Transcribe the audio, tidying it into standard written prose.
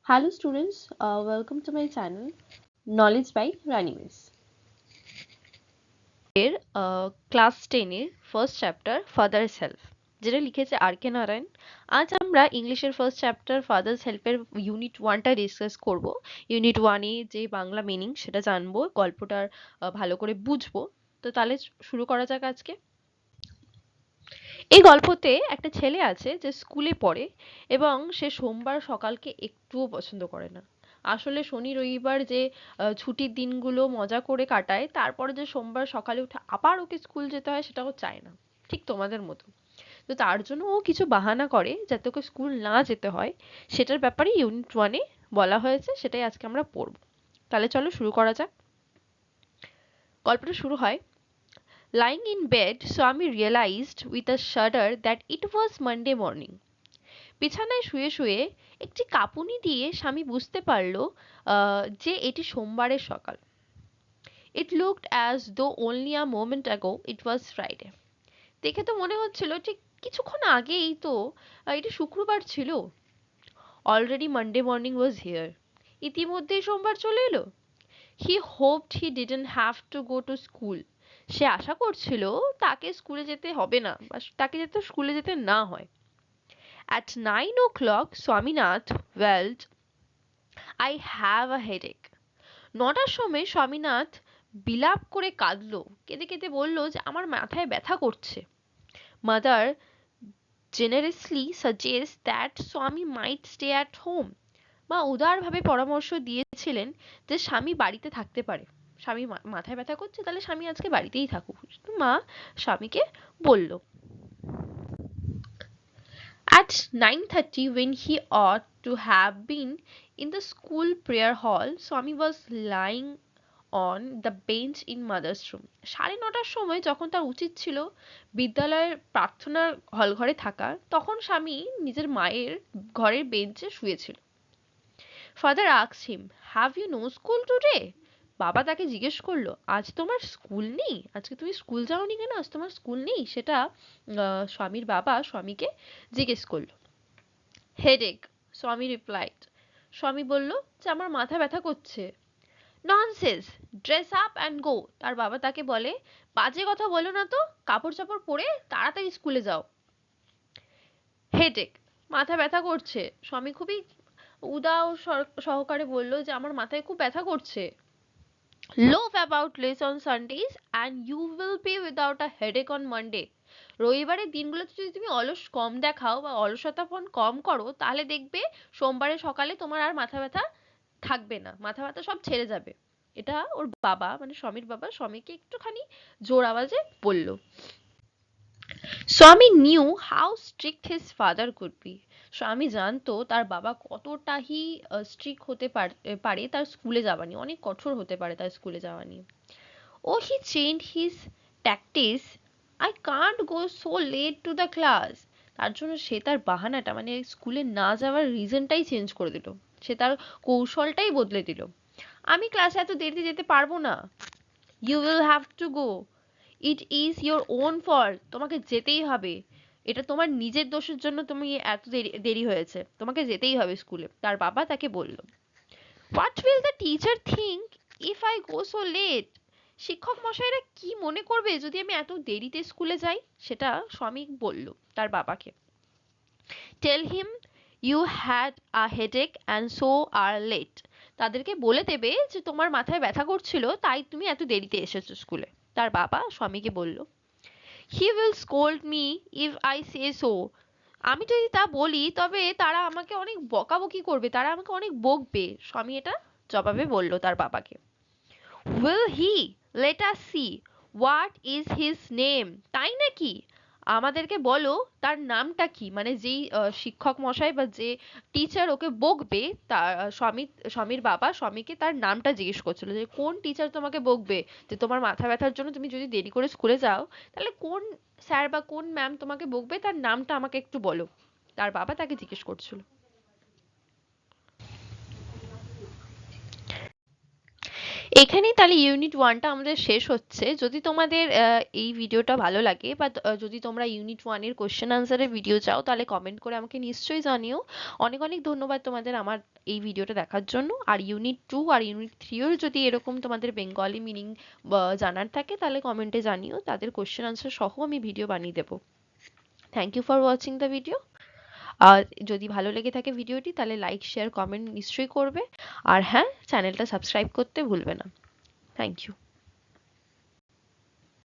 Hello students, welcome to my channel Knowledge by Rani Miss. এর class 10 এর first chapter father self যেটা লিখেছে আর কে নারায়ণ। আজ আমরা ইংলিশের ফার্স্ট চ্যাপ্টার ফাদার সেলফের ইউনিট 1টা ডিসকাস করব। ইউনিট 1 এ যে বাংলা মিনিং সেটা জানবো, গল্পটার ভালো করে বুঝবো। তো তাহলে শুরু করা যাক আজকে। এই গল্পতে একটা ছেলে আছে যে স্কুলে পড়ে এবং সে সোমবার সকালকে একটুও পছন্দ করে না। আসলে শনি রবিবার যে ছুটির দিনগুলো মজা করে কাটায়, তারপরে যে সোমবার সকালে উঠে আবার ওকে স্কুল যেতে হয় সেটা ও চায় না, ঠিক তোমাদের মতো। তো তার জন্য ও কিছু বাহানা করে যাতে ওকে স্কুল না যেতে হয়। সেটার ব্যাপারে ইউনিট 1-এ বলা হয়েছে, সেটাই আজকে আমরা পড়ব। তাহলে চলো শুরু করা যাক। গল্পটা শুরু হয়, lying in bed, Swami realized with a shudder that it was Monday morning. বিছানায় শুয়ে শুয়ে একটি কাঁপুনি দিয়ে স্বামী বুঝতে পারল যে এটি সোমবারের সকাল। It looked as though only a moment ago it was Friday. দেখে তো মনে হচ্ছিল ঠিক কিছুক্ষণ আগেই তো এটি শুক্রবার ছিল। Already Monday morning was here. ইতিমধ্যেই সোমবার চলে এলো। He hoped he didn't have to go to school. সে আশা করছিল তাকে স্কুলে যেতে হবে না, বা তাকে যাতে স্কুলে যেতে না হয়। At 9 o'clock, Swaminath wailed, I have a headache. 9টার সময় স্বামীনাথ বিলাপ করে কাঁদলো, কেঁদে কেঁদে বলল যে আমার মাথায় ব্যথা করছে। Mother generously suggests that Swami might stay at home. মা উদারভাবে পরামর্শ দিয়েছিলেন যে স্বামী বাড়িতে থাকতে পারে। স্বামী মাথায় ব্যথা করছে, তাহলে স্বামী আজকে বাড়িতেই থাকুক। মা স্বামীকে বলল। At 9:30, when he ought to have been in the school prayer hall, Swami was lying on the bench in mother's room. 9:30টার সময় যখন তার উচিত ছিল বিদ্যালয়ের প্রার্থনার হল ঘরে থাকা, তখন স্বামী নিজের মায়ের ঘরের বেঞ্চে শুয়েছিল। Father asked him, have you no school today? বাবা তাকে জিজ্ঞেস করলো, আজ তোমার স্কুল নেই? আজকে তুমি স্কুল যাওনি কেন? আজ তোমার স্কুল নেই? সেটা স্বামীর বাবা স্বামীকে জিজ্ঞেস করলো। Headache, স্বামী replied. স্বামী বলল যে আমার মাথা ব্যথা করছে। Nonsense, dress up and go. তার বাবা তাকে বলে, বাজে কথা বলো না তো, কাপড় চাপড় পরে তাড়াতাড়ি স্কুলে যাও। Headache, মাথা ব্যথা করছে। স্বামী খুবই উদাও সহকারে বলল যে আমার মাথায় খুব ব্যথা করছে। Loaf about less on Sundays and you will be without a headache on Monday. রবিবারের দিনগুলোতে যদি তুমি অলস কম দেখাও বা অলসতাপন কম করো, তাহলে দেখবে সোমবারের সকালে তোমার আর মাথা ব্যথা থাকবে না, মাথা ব্যথা সব ছেড়ে যাবে। এটা ওর বাবা মানে স্বামীর বাবা স্বামীকে একটুখানি জোর আওয়াজে বলল। স্বামী knew how strict his father could be. স্বামী জানতো তার বাবা কতটাই স্ট্রিক্ট হতে পারে তার স্কুলে যাওয়া নিয়ে, অনেক কঠোর হতে পারে তার স্কুলে যাওয়া নিয়ে। Oh, he changed his tactics. I can't go so late to the class. তার জন্য সে তার বাহানাটা মানে স্কুলে না যাওয়ার রিজনটাই চেঞ্জ করে দিল। সে তার কৌশলটাই বদলে দিল। আমি ক্লাসে এত দেরিতে যেতে পারবো না। You will have to go. It is your own fault. তোমাকে যেতেই হবে। এটা তোমার নিজের দোষের জন্য তুমি এত দেরি হয়েছে। তোমাকে যেতেই হবে স্কুলে। তার বাবা তাকে বলল। What will the teacher think if I go so late? শিক্ষক মশাইরা কি মনে করবে যদি আমি এত দেরিতে স্কুলে যাই? সেটা স্বামী বলল তার বাবাকে। Tell him you had a headache and so are late. তাদেরকে বলে দেবে যে তোমার মাথায় ব্যথা করছিল তাই তুমি এত দেরিতে এসেছো স্কুলে। তার বাবা স্বামীকে বলল। He will scold me if I say so. আমি যদি তা বলি তবে তারা আমাকে অনেক বকাবকি করবে, তারা আমাকে অনেক বকবে। স্বামী এটা জবাবে বলল তার বাবাকে। Will he? Let us see. What is his name? তাই নাকি? আমাদেরকে বলো তার নামটা কি, মানে যেই শিক্ষক মশাই বা যে টিচার ওকে বকবে, তার স্বামীর বাবা স্বামীকে তার নামটা জিজ্ঞেস করছিল যে কোন টিচার তোমাকে বকবে, যে তোমার মাথা ব্যথার জন্য তুমি যদি দেরি করে স্কুলে যাও, তাহলে কোন স্যার বা কোন ম্যাম তোমাকে বকবে, তার নামটা আমাকে একটু বলো। তার বাবা তাকে জিজ্ঞেস করছিল। এখানেই তাহলে ইউনিট ওয়ানটা আমাদের শেষ হচ্ছে। যদি তোমাদের এই ভিডিওটা ভালো লাগে বা যদি তোমরা ইউনিট ওয়ানের কোশ্চেন আনসারের ভিডিও চাও তাহলে কমেন্ট করে আমাকে নিশ্চয়ই জানিও। অনেক অনেক ধন্যবাদ তোমাদের আমার এই ভিডিওটা দেখার জন্য। আর ইউনিট টু আর ইউনিট থ্রিও যদি এরকম তোমাদের বেঙ্গলি মিনিং জানার থাকে তাহলে কমেন্টে জানিও, তাদের কোশ্চেন আনসার সহ আমি ভিডিও বানিয়ে দেবো। Thank you for watching the video. আর যদি ভালো লেগে থাকে ভিডিওটি তাহলে লাইক শেয়ার কমেন্ট নিশ্চয়ই করবে। আর হ্যাঁ, চ্যানেলটা সাবস্ক্রাইব করতে ভুলবে না। Thank you.